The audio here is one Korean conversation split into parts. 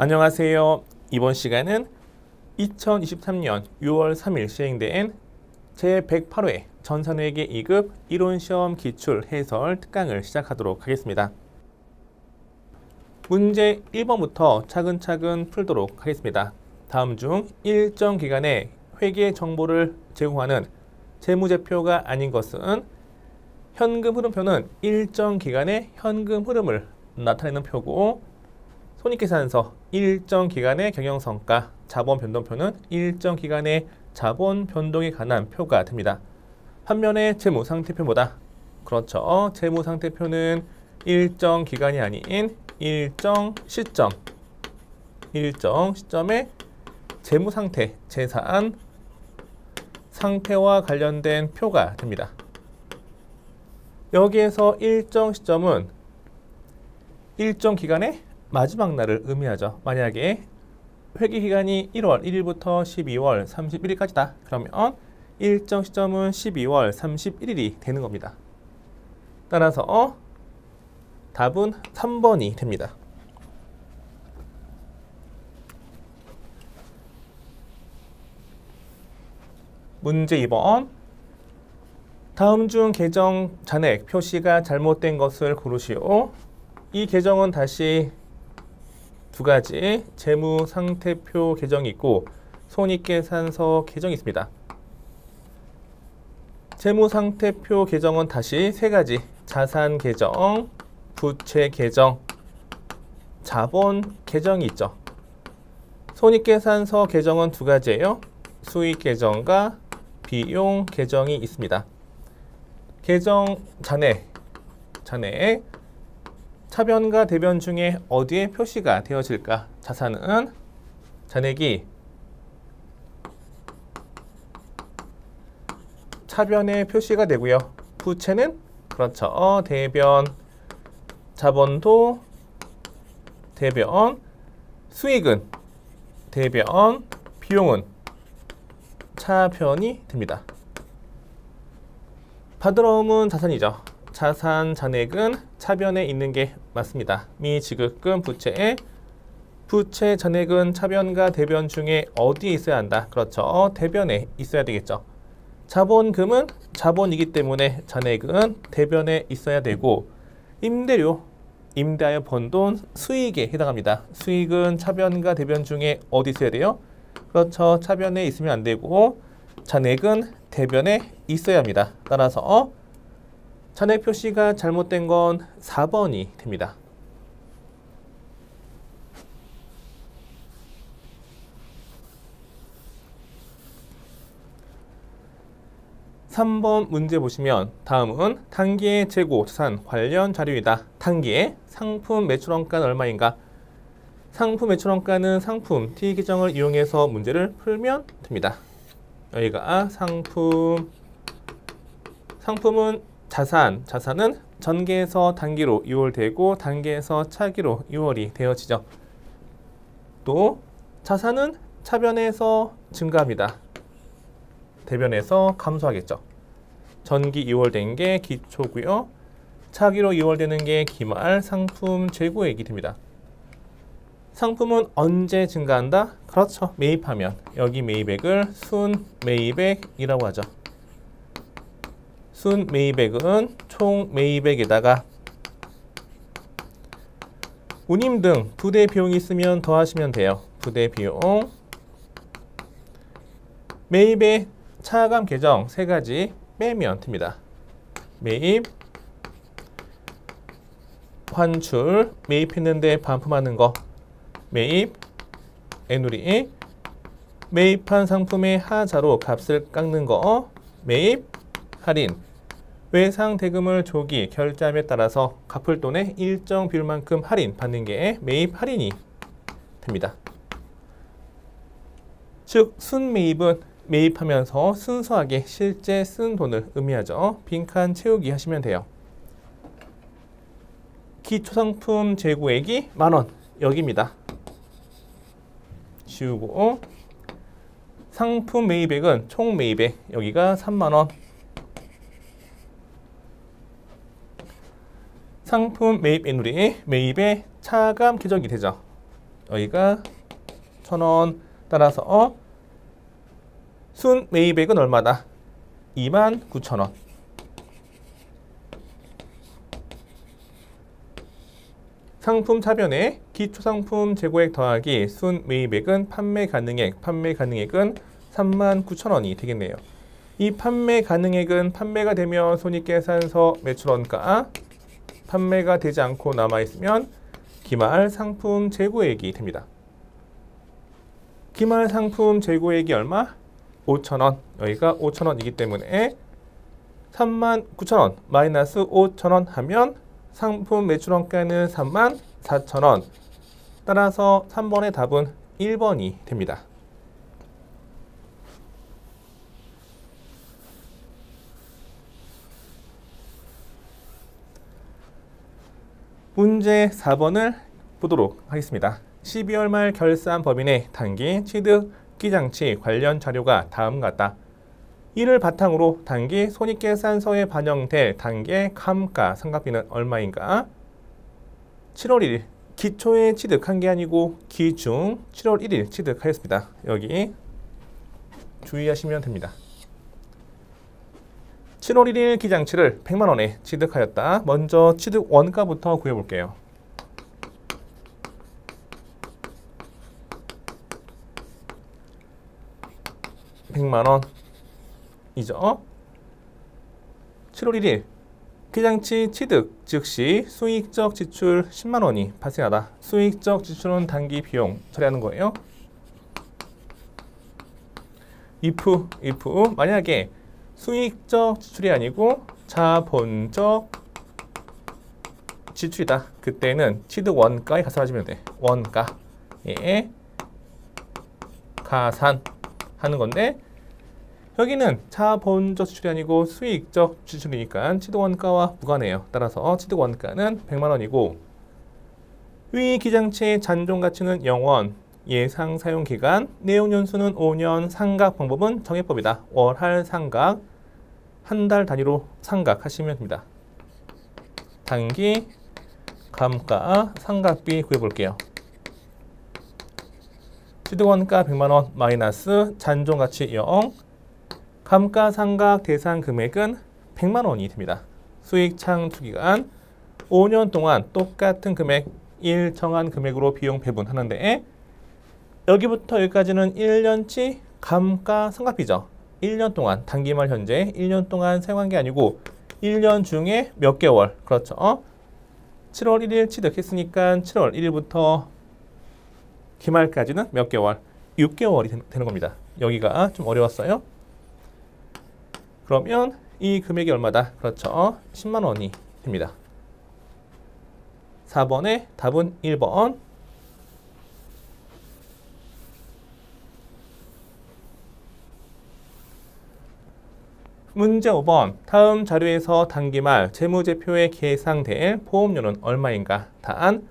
안녕하세요. 이번 시간은 2023년 6월 3일 시행된 제108회 전산회계 2급 이론시험 기출 해설 특강을 시작하도록 하겠습니다. 문제 1번부터 차근차근 풀도록 하겠습니다. 다음 중 일정 기간에 회계 정보를 제공하는 재무제표가 아닌 것은 현금 흐름표는 일정 기간의 현금 흐름을 나타내는 표고 손익계산서 일정 기간의 경영성과 자본 변동표는 일정 기간의 자본 변동에 관한 표가 됩니다. 반면에 재무상태표보다 그렇죠. 재무상태표는 일정 기간이 아닌 일정 시점의 재무상태, 재산 상태와 관련된 표가 됩니다. 여기에서 일정 시점은 일정 기간의 마지막 날을 의미하죠. 만약에 회계기간이 1월 1일부터 12월 31일까지다. 그러면 일정 시점은 12월 31일이 되는 겁니다. 따라서 답은 3번이 됩니다. 문제 2번. 다음 중 계정 잔액 표시가 잘못된 것을 고르시오. 이 계정은 다시 두 가지 재무상태표 계정이 있고 손익계산서 계정이 있습니다. 재무상태표 계정은 다시 세 가지 자산 계정, 부채 계정, 자본 계정이 있죠. 손익계산서 계정은 두 가지예요. 수익 계정과 비용 계정이 있습니다. 계정 잔액 차변과 대변 중에 어디에 표시가 되어질까? 자산은 잔액이 차변에 표시가 되고요. 부채는 그렇죠. 대변, 자본도 대변, 수익은 대변, 비용은 차변이 됩니다. 받으러움은 자산이죠. 자산 잔액은 차변에 있는 게 맞습니다. 미지급금 부채 잔액은 차변과 대변 중에 어디에 있어야 한다? 그렇죠. 대변에 있어야 되겠죠. 자본금은 자본이기 때문에 잔액은 대변에 있어야 되고 임대료, 임대하여 번 돈 수익에 해당합니다. 수익은 차변과 대변 중에 어디 있어야 돼요? 그렇죠. 차변에 있으면 안 되고 잔액은 대변에 있어야 합니다. 따라서 잔액 표시가 잘못된 건 4번이 됩니다. (3번) 문제 보시면 다음은 단기의 재고 자산 관련 자료이다. 단기의 상품 매출원가는 얼마인가? 상품 매출원가는 상품 T 계정을 이용해서 문제를 풀면 됩니다. 여기가 상품은 자산은 전기에서 단기로 이월되고 단기에서 차기로 이월이 되어지죠. 또 자산은 차변에서 증가합니다. 대변에서 감소하겠죠. 전기 이월된 게 기초고요. 차기로 이월되는 게 기말 상품 재고액이 됩니다. 상품은 언제 증가한다? 그렇죠. 매입하면. 여기 매입액을 순매입액이라고 하죠. 순매입액은 총 매입액에다가 운임 등 부대 비용이 있으면 더하시면 돼요. 부대 비용, 매입액, 차감 계정 세 가지 빼면 됩니다. 매입, 환출, 매입했는데 반품하는 거, 매입, 애누리, 매입한 상품의 하자로 값을 깎는 거, 매입, 할인, 외상 대금을 조기 결제함에 따라서 갚을 돈의 일정 비율만큼 할인 받는 게 매입 할인이 됩니다. 즉 순매입은 매입하면서 순수하게 실제 쓴 돈을 의미하죠. 빈칸 채우기 하시면 돼요. 기초상품 재고액이 만원 여기입니다. 지우고 상품 매입액은 총 매입액 여기가 3만원. 상품 매입 애누리 매입의 차감 기적이 되죠. 여기가 1,000원. 따라서 순 매입액은 얼마다? 29,000원. 상품 차변에 기초상품 재고액 더하기 순 매입액은 판매 가능액, 판매 가능액은 39,000원이 되겠네요. 이 판매 가능액은 판매가 되면 손익계산서 매출원가, 판매가 되지 않고 남아있으면 기말 상품 재고액이 됩니다. 기말 상품 재고액이 얼마? 5,000원. 여기가 5,000원이기 때문에 39,000원 마이너스 5,000원 하면 상품 매출원가는 34,000원. 따라서 3번의 답은 1번이 됩니다. 문제 4번을 보도록 하겠습니다. 12월 말 결산 법인의 단기 취득 기장치 관련 자료가 다음과 같다. 이를 바탕으로 단기 손익계산서에 반영될 단기의 감가 상각비는 얼마인가? 7월 1일 기초에 취득한 게 아니고 기중 7월 1일 취득하였습니다. 여기 주의하시면 됩니다. 7월 1일 기장치를 100만 원에 취득하였다. 먼저 취득 원가부터 구해볼게요. 100만 원이죠. 7월 1일 기장치 취득 즉시 수익적 지출 10만 원이 발생하다. 수익적 지출은 단기 비용 처리하는 거예요. if 만약에 수익적 지출이 아니고 자본적 지출이다. 그때는 취득 원가에 가산하시면 돼. 원가에 가산하는 건데 여기는 자본적 지출이 아니고 수익적 지출이니까 취득 원가와 무관해요. 따라서 취득 원가는 100만 원이고 위 기장치의 잔존 가치는 0원, 예상 사용 기간, 내용 연수는 5년, 상각 방법은 정해법이다. 월할 상각, 한 달 단위로 상각하시면 됩니다. 단기 감가 상각비 구해볼게요. 취득원가 100만 원 마이너스 잔존 가치 0, 감가상각 대상 금액은 100만 원이 됩니다. 수익 창출 기간 5년 동안 똑같은 금액 일정한 금액으로 비용 배분하는데 여기부터 여기까지는 1년치 감가상각비죠. 1년 동안 단기말 현재 1년 동안 사용한 게 아니고 1년 중에 몇 개월 그렇죠. 7월 1일 취득했으니까 7월 1일부터 기말까지는 몇 개월? 6개월이 되는 겁니다. 여기가 좀 어려웠어요. 그러면 이 금액이 얼마다? 그렇죠. 10만 원이 됩니다. 4번의 답은 1번. 문제 5번. 다음 자료에서 단기말 재무제표에 계상될 보험료는 얼마인가? 답안.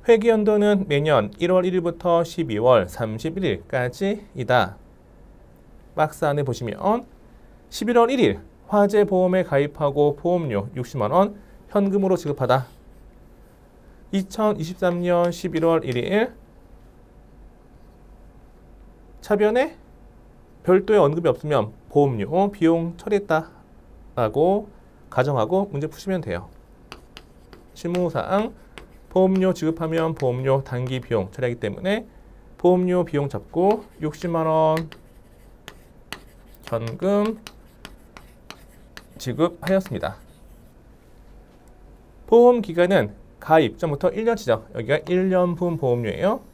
회계연도는 매년 1월 1일부터 12월 31일까지이다. 박스 안에 보시면 11월 1일 화재보험에 가입하고 보험료 60만 원 현금으로 지급하다. 2023년 11월 1일 차변에 별도의 언급이 없으면 보험료 비용 처리했다라고 가정하고 문제 푸시면 돼요. 실무사항 보험료 지급하면 보험료 단기 비용 처리하기 때문에 보험료 비용 잡고 60만 원 현금 지급하였습니다. 보험 기간은 가입 전부터 1년치죠. 여기가 1년분 보험료예요.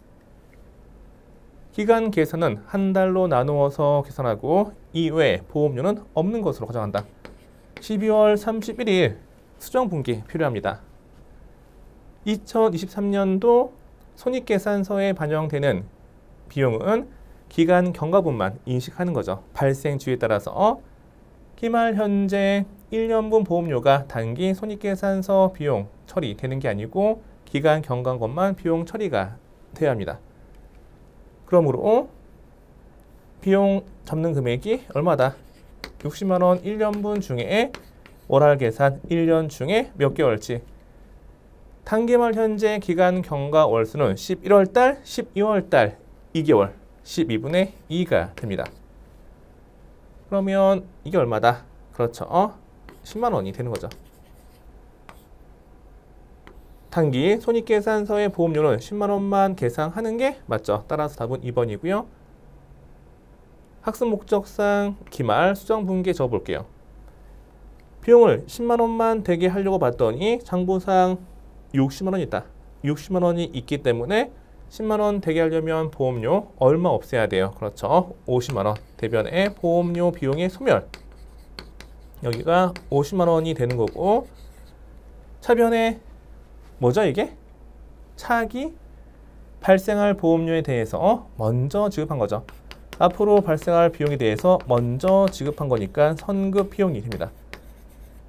기간 계산은 한 달로 나누어서 계산하고 이외에 보험료는 없는 것으로 가정한다. 12월 31일 수정분기 필요합니다. 2023년도 손익계산서에 반영되는 비용은 기간 경과분만 인식하는 거죠. 발생 주에 따라서 기말 현재 1년분 보험료가 단기 손익계산서 비용 처리되는 게 아니고 기간 경과것만 비용 처리가 돼야 합니다. 그러므로 비용 잡는 금액이 얼마다? 60만 원 1년분 중에 월할 계산 1년 중에 몇 개월치? 단기말 현재 기간 경과 월수는 11월달, 12월달 2개월 12분의 2가 됩니다. 그러면 이게 얼마다? 그렇죠. 10만 원이 되는 거죠. 단기 손익계산서의 보험료는 10만 원만 계상하는 게 맞죠. 따라서 답은 2번이고요. 학습 목적상 기말 수정분기에 적어볼게요. 비용을 10만 원만 되게 하려고 봤더니 장부상 60만 원이 있다. 60만 원이 있기 때문에 10만 원 되게 하려면 보험료 얼마 없애야 돼요. 그렇죠. 50만 원. 대변에 보험료 비용의 소멸. 여기가 50만 원이 되는 거고, 차변에 뭐죠 이게? 차기 발생할 보험료에 대해서 먼저 지급한 거죠. 앞으로 발생할 비용에 대해서 먼저 지급한 거니까 선급 비용이 됩니다.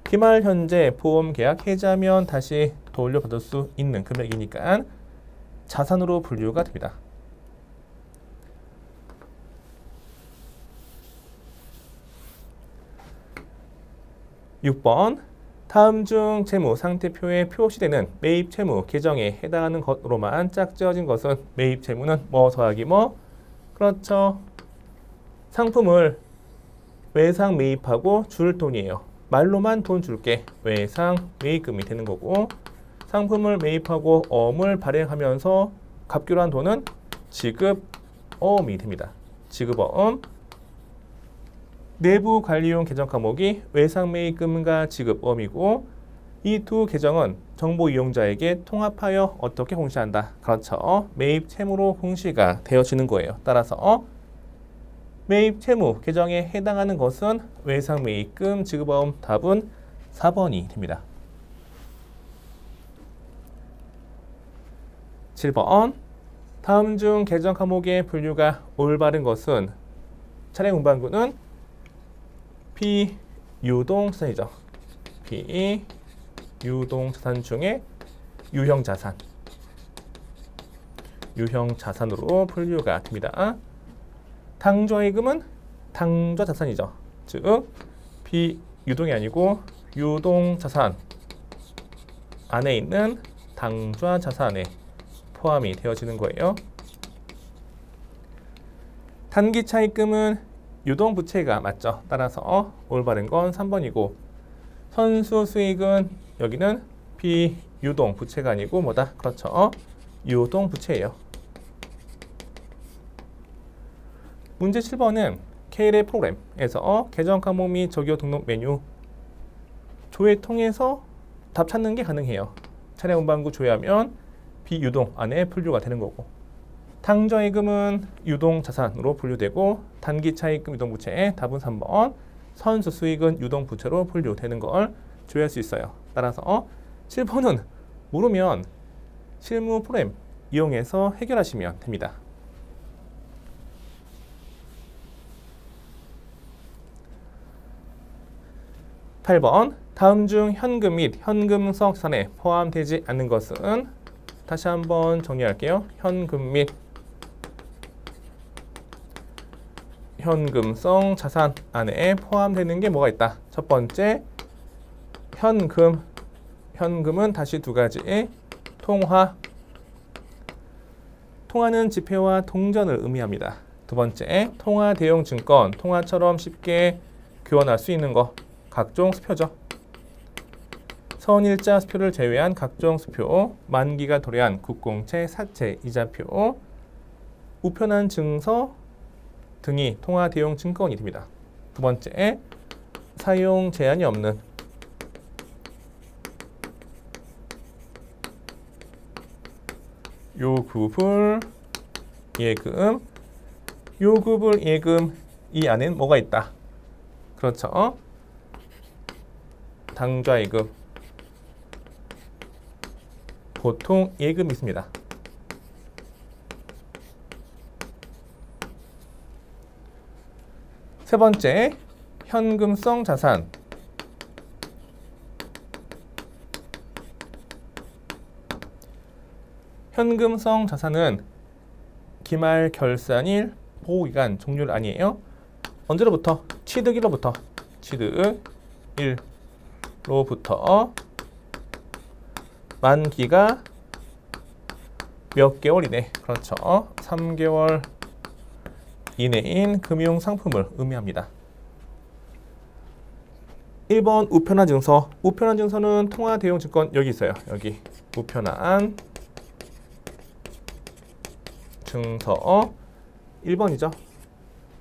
기말 현재 보험 계약 해지하면 다시 돌려받을 수 있는 금액이니까 자산으로 분류가 됩니다. 6번 다음 중 채무 상태표에 표시되는 매입 채무 계정에 해당하는 것으로만 짝지어진 것은 매입 채무는 뭐 더하기 뭐? 그렇죠. 상품을 외상 매입하고 줄 돈이에요. 말로만 돈 줄게. 외상 매입금이 되는 거고, 상품을 매입하고 어음을 발행하면서 갚기로 한 돈은 지급어음이 됩니다. 지급어음. 내부 관리용 계정 과목이 외상 매입금과 지급어음이고, 이 두 계정은 정보 이용자에게 통합하여 어떻게 공시한다? 그렇죠. 매입 채무로 공시가 되어지는 거예요. 따라서 매입 채무 계정에 해당하는 것은 외상 매입금 지급어음. 답은 4번이 됩니다. 7번 다음 중 계정 과목의 분류가 올바른 것은 차례 운반구는 비유동자산이죠. 비유동자산 중에 유형자산. 유형자산으로 분류가 됩니다. 당좌예금은 당좌자산이죠. 즉 비유동이 아니고 유동자산 안에 있는 당좌자산에 포함이 되어지는 거예요. 단기차입금은 유동부채가 맞죠. 따라서 올바른 건 3번이고, 선수수익은 여기는 비유동부채가 아니고 뭐다? 그렇죠. 유동부채예요. 문제 7번은 K레 프로그램에서 계정 과목 및 적용 등록 메뉴 조회 통해서 답 찾는 게 가능해요. 차례 운반구 조회하면 비유동 안에 분류가 되는 거고, 당좌예금은 유동자산으로 분류되고, 단기차입금 유동부채의 답은 3번, 선수수익은 유동부채로 분류되는 걸 조회할 수 있어요. 따라서 7번은 모르면 실무 프로그램 이용해서 해결하시면 됩니다. 8번 다음 중 현금 및 현금성 자산에 포함되지 않는 것은? 다시 한번 정리할게요. 현금 및 현금성 자산 안에 포함되는 게 뭐가 있다? 첫 번째, 현금. 현금은 다시 두 가지. 통화. 통화는 지폐와 동전을 의미합니다. 두 번째, 통화 대용 증권. 통화처럼 쉽게 교환할 수 있는 거. 각종 수표죠. 선일자 수표를 제외한 각종 수표, 만기가 도래한 국공채, 사채, 이자표, 우편한 증서 등이 통화 대용 증권이 됩니다. 두 번째, 사용 제한이 없는 요구불 예금. 요구불 예금, 이 안에는 뭐가 있다? 그렇죠. 당좌예금, 보통 예금이 있습니다. 세 번째, 현금성 자산. 현금성 자산은 기말 결산일, 보호기간 종료일 아니에요. 언제로부터? 취득일로부터. 취득일로부터 만기가 몇 개월 이내, 그렇죠. 3개월 이내인 금융상품을 의미합니다. 1번 우편한 증서. 우편한 증서는 통화 대용 증권 여기 있어요. 여기 우편한 증서 1번이죠.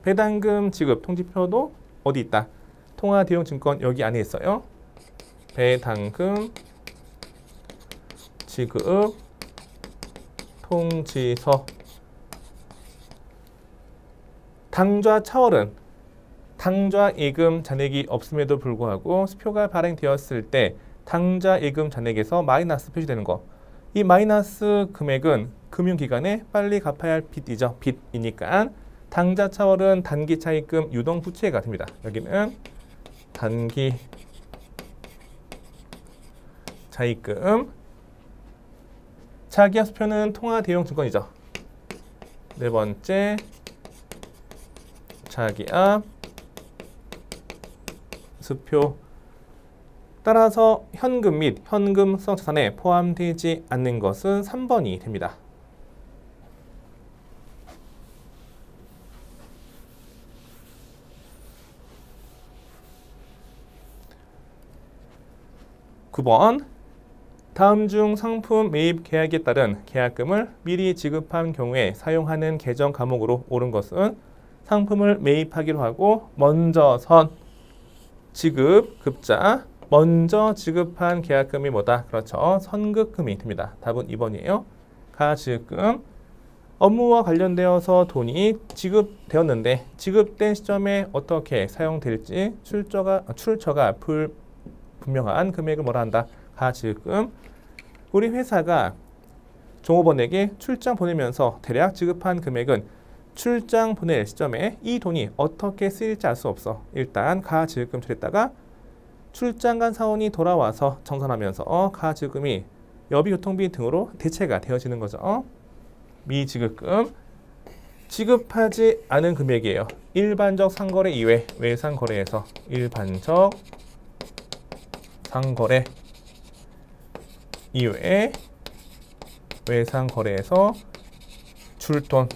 배당금 지급 통지표도 어디 있다? 통화 대용 증권 여기 안에 있어요. 배당금 지급 통지서. 당좌 차월은 당좌 예금 잔액이 없음에도 불구하고 수표가 발행되었을 때 당좌 예금 잔액에서 마이너스 표시되는 거. 이 마이너스 금액은 금융기관에 빨리 갚아야 할 빚이죠. 빚이니까 당좌 차월은 단기 차입금 유동 부채가 됩니다. 여기는 단기 차입금. 자기야 수표는 통화 대용 증권이죠. 네 번째, 자기야 수표. 따라서 현금 및 현금성 자산에 포함되지 않는 것은 3번이 됩니다. (9번) 다음 중 상품 매입 계약에 따른 계약금을 미리 지급한 경우에 사용하는 계정 과목으로 옳은 것은 상품을 매입하기로 하고 먼저 선 지급 급자. 먼저 지급한 계약금이 뭐다? 그렇죠. 선급금이 됩니다. 답은 2번이에요. 가지금. 업무와 관련되어서 돈이 지급되었는데 지급된 시점에 어떻게 사용될지 출처가 불분명한 금액을 뭐라 한다? 가지금. 우리 회사가 종업원에게 출장 보내면서 대략 지급한 금액은 출장 보낼 시점에 이 돈이 어떻게 쓰일지 알 수 없어. 일단 가지금 처리했다가 출장 간 사원이 돌아와서 정산하면서 가지금이 여비 교통비 등으로 대체가 되어지는 거죠. 미지급금. 지급하지 않은 금액이에요. 일반적 상거래 이외 외상거래에서 일반적 상거래 이외에 외상거래에서 줄 돈.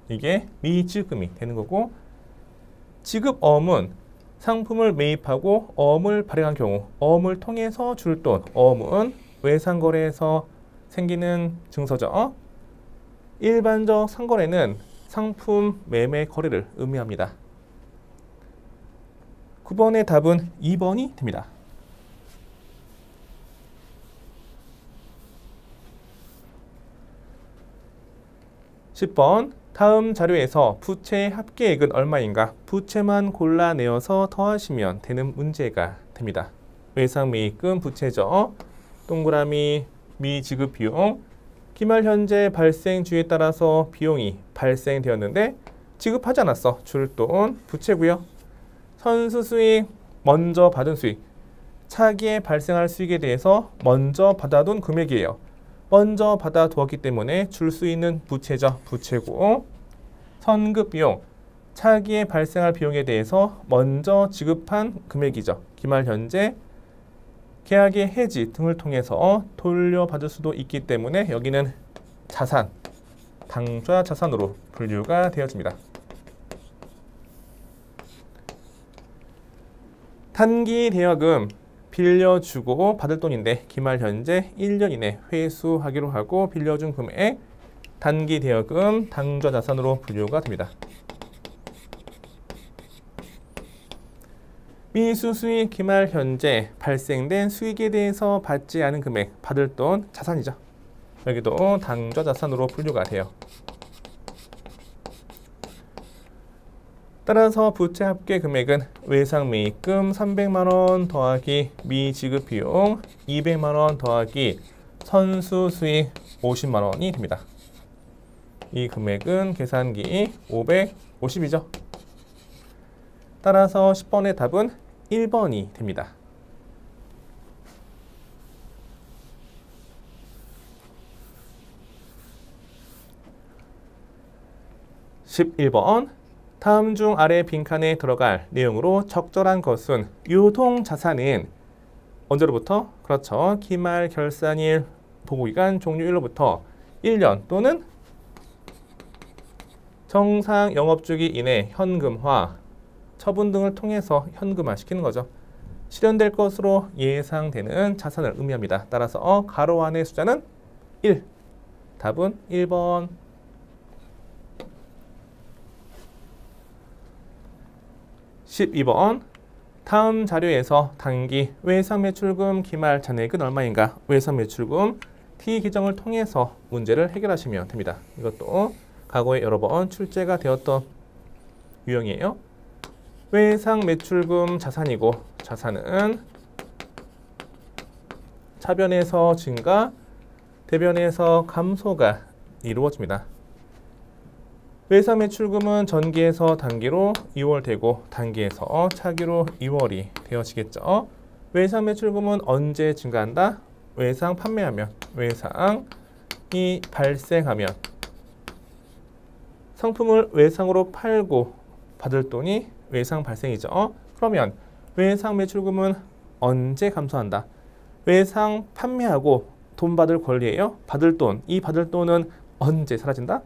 이게 미지급금이 되는 거고, 지급어음은 상품을 매입하고 어음을 발행한 경우 어음을 통해서 줄 돈. 어음은 외상거래에서 생기는 증서죠. 일반적 상거래는 상품 매매 거래를 의미합니다. 9번의 답은 2번이 됩니다. 10번 다음 자료에서 부채의 합계액은 얼마인가? 부채만 골라내어서 더하시면 되는 문제가 됩니다. 외상매입금 부채죠. 동그라미 미지급 비용. 기말 현재 발생 주에 따라서 비용이 발생되었는데 지급하지 않았어. 줄 돈 부채고요. 선수 수익 먼저 받은 수익. 차기에 발생할 수익에 대해서 먼저 받아둔 금액이에요. 먼저 받아두었기 때문에 줄 수 있는 부채죠. 부채고, 선급 비용, 차기에 발생할 비용에 대해서 먼저 지급한 금액이죠. 기말 현재, 계약의 해지 등을 통해서 돌려받을 수도 있기 때문에 여기는 자산, 당좌 자산으로 분류가 되어집니다. 단기 대여금. 빌려주고 받을 돈인데 기말 현재 1년 이내 회수하기로 하고 빌려준 금액 단기 대여금 당좌 자산으로 분류가 됩니다. 미수 수익 기말 현재 발생된 수익에 대해서 받지 않은 금액 받을 돈 자산이죠. 여기도 당좌 자산으로 분류가 돼요. 따라서 부채 합계 금액은 외상매입금 300만원 더하기 미지급 비용 200만원 더하기 선수 수익 50만원이 됩니다. 이 금액은 계산기 550이죠. 따라서 10번의 답은 1번이 됩니다. 11번 다음 중 아래 빈칸에 들어갈 내용으로 적절한 것은 유동자산은 언제로부터? 그렇죠. 기말 결산일 보고기간 종료일로부터 1년 또는 정상 영업주기 이내 현금화, 처분 등을 통해서 현금화시키는 거죠. 실현될 것으로 예상되는 자산을 의미합니다. 따라서 가로 안의 숫자는 1. 답은 1번. 12번. 다음 자료에서 단기 외상매출금 기말 잔액은 얼마인가? 외상매출금 T 계정을 통해서 문제를 해결하시면 됩니다. 이것도 과거에 여러 번 출제가 되었던 유형이에요. 외상매출금 자산이고 자산은 차변에서 증가, 대변에서 감소가 이루어집니다. 외상매출금은 전기에서 단기로 2월 되고 단기에서 차기로 2월이 되어지겠죠. 외상매출금은 언제 증가한다? 외상 판매하면, 외상이 발생하면 상품을 외상으로 팔고 받을 돈이 외상 발생이죠. 그러면 외상매출금은 언제 감소한다? 외상 판매하고 돈 받을 권리예요. 받을 돈, 이 받을 돈은 언제 사라진다?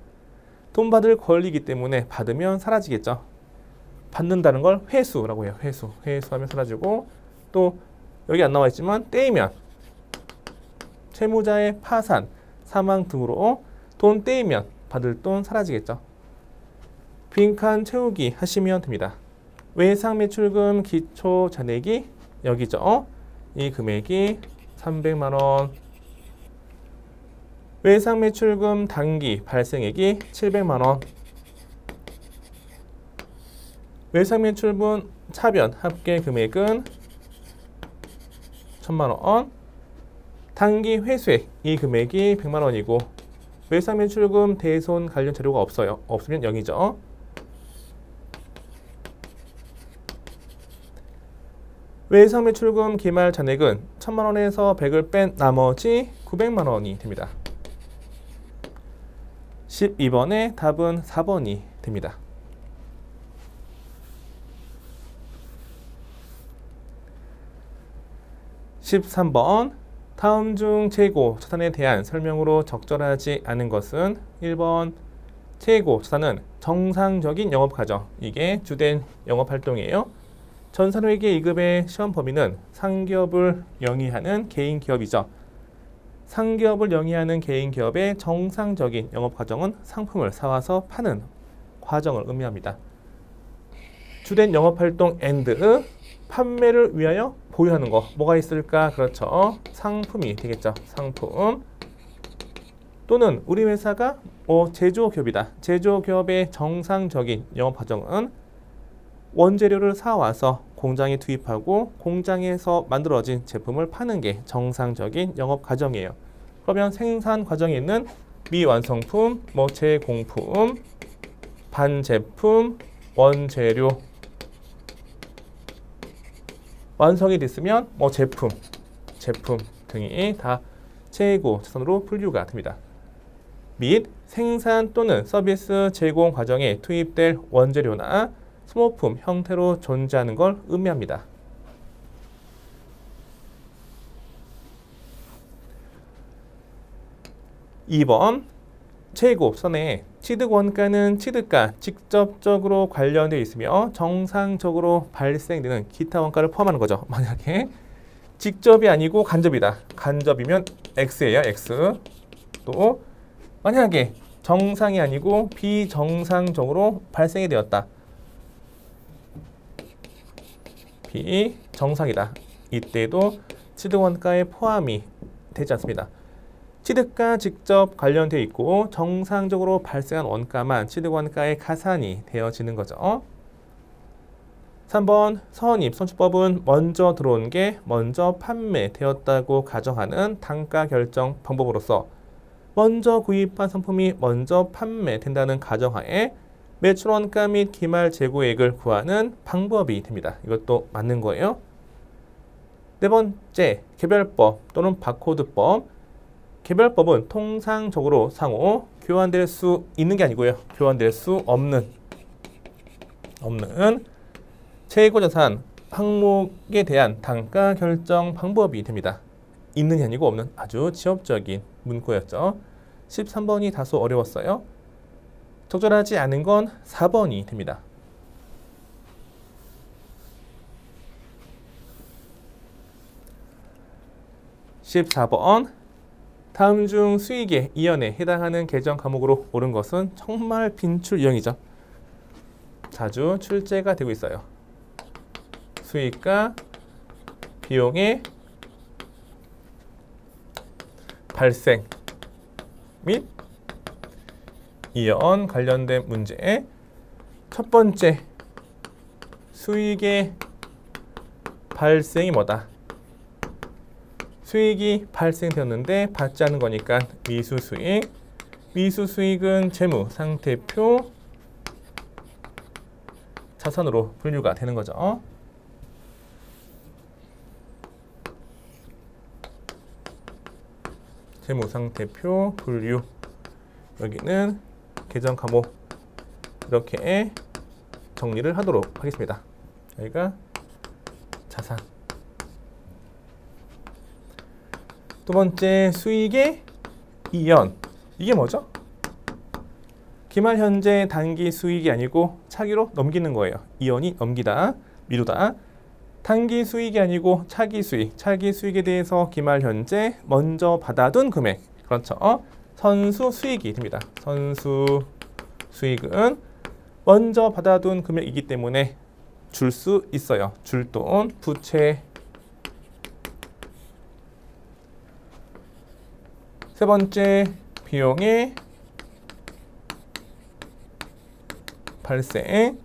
돈 받을 권리이기 때문에 받으면 사라지겠죠. 받는다는 걸 회수라고 해요. 회수하면 사라지고, 또 여기 안 나와 있지만 떼이면 채무자의 파산, 사망 등으로 돈 떼이면 받을 돈 사라지겠죠. 빈칸 채우기 하시면 됩니다. 외상매출금 기초 잔액이 여기죠. 이 금액이 300만 원. 외상매출금 단기 발생액이 700만 원. 외상매출분 차변 합계 금액은 1000만 원. 단기 회수액 이 금액이 100만 원이고 외상매출금 대손 관련 자료가 없어요. 없으면 0이죠. 외상매출금 기말 잔액은 1000만 원에서 100을 뺀 나머지 900만 원이 됩니다. 12번의 답은 4번이 됩니다. 13번. 다음 중 재고 자산에 대한 설명으로 적절하지 않은 것은 1번. 재고 자산은 정상적인 영업과정, 이게 주된 영업활동이에요. 전산회계 2급의 시험 범위는 상기업을 영위하는 개인기업이죠. 상기업을 영위하는 개인기업의 정상적인 영업과정은 상품을 사와서 파는 과정을 의미합니다. 주된 영업활동 and 판매를 위하여 보유하는 거 뭐가 있을까? 그렇죠. 상품이 되겠죠. 상품. 또는 우리 회사가 제조기업이다. 제조기업의 정상적인 영업과정은 원재료를 사와서 공장에 투입하고 공장에서 만들어진 제품을 파는 게 정상적인 영업 과정이에요. 그러면 생산 과정에 있는 미완성품, 재공품, 반제품, 원재료 완성이 됐으면 제품 등이 다 재고 자산으로 분류가 됩니다. 및 생산 또는 서비스 제공 과정에 투입될 원재료나 소모품 형태로 존재하는 걸 의미합니다. 2번. 재고 선에 취득 원가는 취득과 직접적으로 관련되어 있으며 정상적으로 발생되는 기타 원가를 포함하는 거죠. 만약에 직접이 아니고 간접이다. 간접이면 X예요. X. 또 만약에 정상이 아니고 비정상적으로 발생이 되었다. 비정상이다. 이때도 취득 원가에 포함이 되지 않습니다. 취득과 직접 관련되어 있고 정상적으로 발생한 원가만 취득 원가의 가산이 되어지는 거죠. 3번. 선입 선출법은 먼저 들어온 게 먼저 판매되었다고 가정하는 단가 결정 방법으로서 먼저 구입한 상품이 먼저 판매된다는 가정하에 매출 원가 및 기말 재고액을 구하는 방법이 됩니다. 이것도 맞는 거예요. 네 번째, 개별법 또는 바코드법. 개별법은 통상적으로 상호 교환될 수 있는 게 아니고요. 교환될 수 없는 재고자산 항목에 대한 단가 결정 방법이 됩니다. 있는이 아니고 없는 아주 지엽적인 문구였죠. 13번이 다소 어려웠어요. 적절하지 않은 건 4번이 됩니다. 14번 다음 중 수익의 이연에 해당하는 계정 과목으로 옳은 것은 정말 빈출 유형이죠. 자주 출제가 되고 있어요. 수익과 비용의 발생 및 이연 관련된 문제. 첫 번째, 수익의 발생이 뭐다? 수익이 발생되었는데 받지 않은 거니까 미수수익. 미수수익은 재무, 상태표, 자산으로 분류가 되는 거죠. 재무, 상태표, 분류. 여기는 계정 과목 이렇게 정리를 하도록 하겠습니다. 여기가 자산. 두 번째, 수익의 이연. 이게 뭐죠? 기말 현재 단기 수익이 아니고 차기로 넘기는 거예요. 이연이 넘기다, 미루다. 단기 수익이 아니고 차기 수익. 차기 수익에 대해서 기말 현재 먼저 받아둔 금액. 그렇죠. 선수 수익이 됩니다. 선수 수익은 먼저 받아둔 금액이기 때문에 줄 수 있어요. 줄 돈, 부채. 세 번째, 비용의 발생.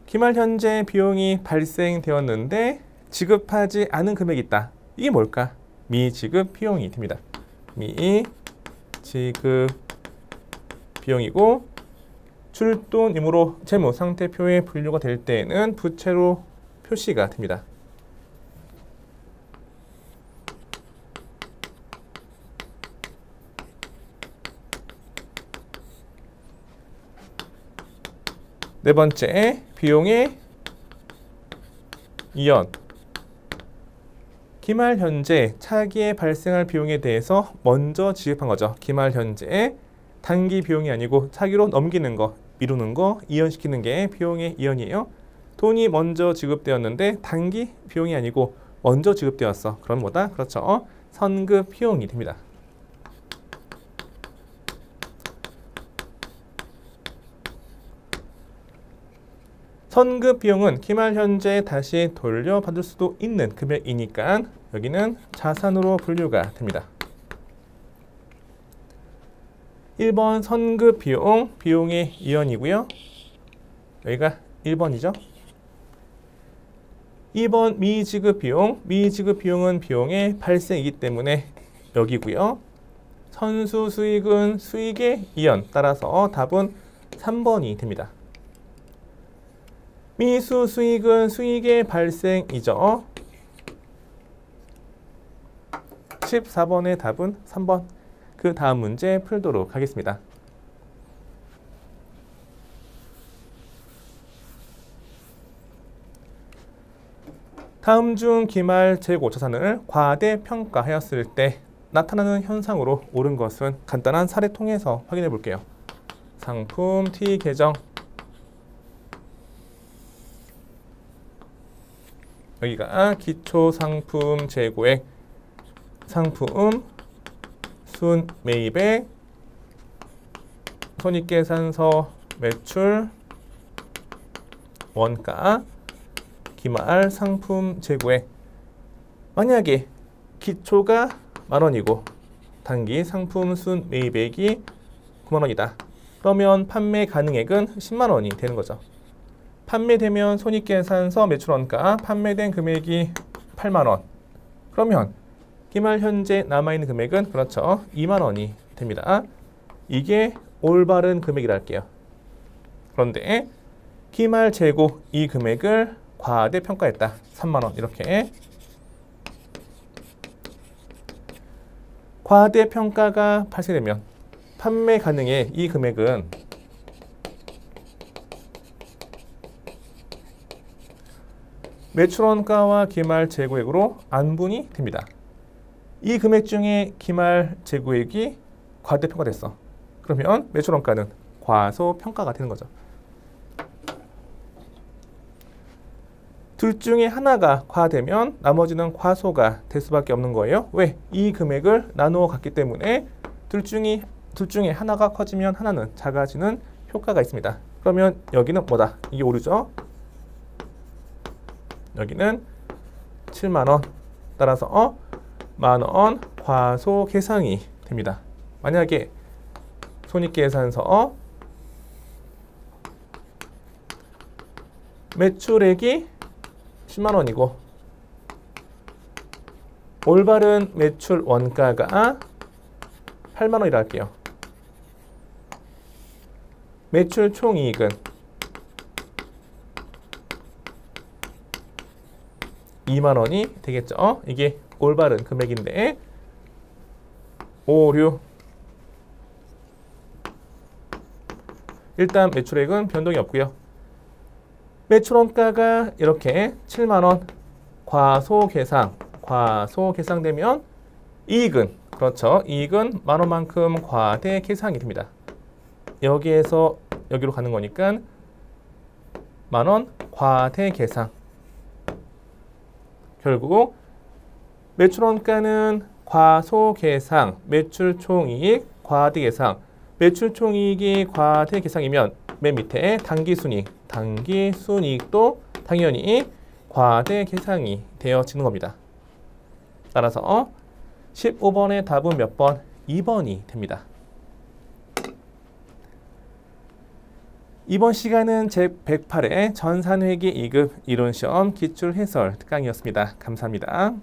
기말 현재 비용이 발생되었는데 지급하지 않은 금액이 있다. 이게 뭘까? 미지급 비용이 됩니다. 미지급 비용이고 줄돈이므로 재무 상태표에 분류가 될 때에는 부채로 표시가 됩니다. 네 번째, 비용의 이연. 기말 현재 차기에 발생할 비용에 대해서 먼저 지급한 거죠. 기말 현재 단기 비용이 아니고 차기로 넘기는 거, 미루는 거, 이연시키는 게 비용의 이연이에요. 돈이 먼저 지급되었는데 단기 비용이 아니고 먼저 지급되었어. 그럼 뭐다? 그렇죠. 선급 비용이 됩니다. 선급 비용은 기말 현재 다시 돌려받을 수도 있는 금액이니까 여기는 자산으로 분류가 됩니다. 1번 선급 비용, 비용의 이연이고요. 여기가 1번이죠. 2번 미지급 비용, 미지급 비용은 비용의 발생이기 때문에 여기고요. 선수 수익은 수익의 이연, 따라서 답은 3번이 됩니다. 미수 수익은 수익의 발생이죠. 14번의 답은 3번. 그 다음 문제 풀도록 하겠습니다. 다음 중 기말 재고 자산을 과대평가하였을 때 나타나는 현상으로 옳은 것은 간단한 사례 통해서 확인해 볼게요. 상품 T 계정. 여기가 기초 상품 재고액, 상품 순 매입액, 손익계산서 매출, 원가, 기말 상품 재고액. 만약에 기초가 만원이고 단기 상품 순 매입액이 9만원이다. 그러면 판매 가능액은 10만원이 되는 거죠. 판매되면 손익계산서 매출원가, 판매된 금액이 8만원. 그러면 기말 현재 남아있는 금액은 그렇죠. 2만원이 됩니다. 이게 올바른 금액이라 할게요. 그런데 기말 재고 이 금액을 과대평가했다. 3만원 이렇게. 과대평가가 발생되면 판매 가능의 이 금액은 매출원가와 기말 재고액으로 안분이 됩니다. 이 금액 중에 기말 재고액이 과대평가됐어. 그러면 매출원가는 과소평가가 되는 거죠. 둘 중에 하나가 과되면 나머지는 과소가 될 수밖에 없는 거예요. 왜? 이 금액을 나누어 갔기 때문에 둘 중에 하나가 커지면 하나는 작아지는 효과가 있습니다. 그러면 여기는 뭐다? 이게 오류죠. 여기는 7만 원. 따라서 만원 과소계상이 됩니다. 만약에 손익계산서 매출액이 10만 원이고 올바른 매출 원가가 8만 원이라 할게요. 매출 총이익은 2만 원이 되겠죠. 이게 올바른 금액인데 오류. 일단 매출액은 변동이 없고요. 매출원가가 이렇게 7만 원 과소계상되면 이익은 그렇죠. 이익은 만 원만큼 과대계상이 됩니다. 여기에서 여기로 가는 거니까 만 원 과대계상. 결국 매출원가는 과소계상, 매출총이익 과대계상. 매출총이익이 과대계상이면 맨 밑에 당기순이익도 당연히 과대계상이 되어지는 겁니다. 따라서 15번의 답은 몇 번? 2번이 됩니다. 이번 시간은 제108회 전산회계 2급 이론시험 기출해설 특강이었습니다. 감사합니다.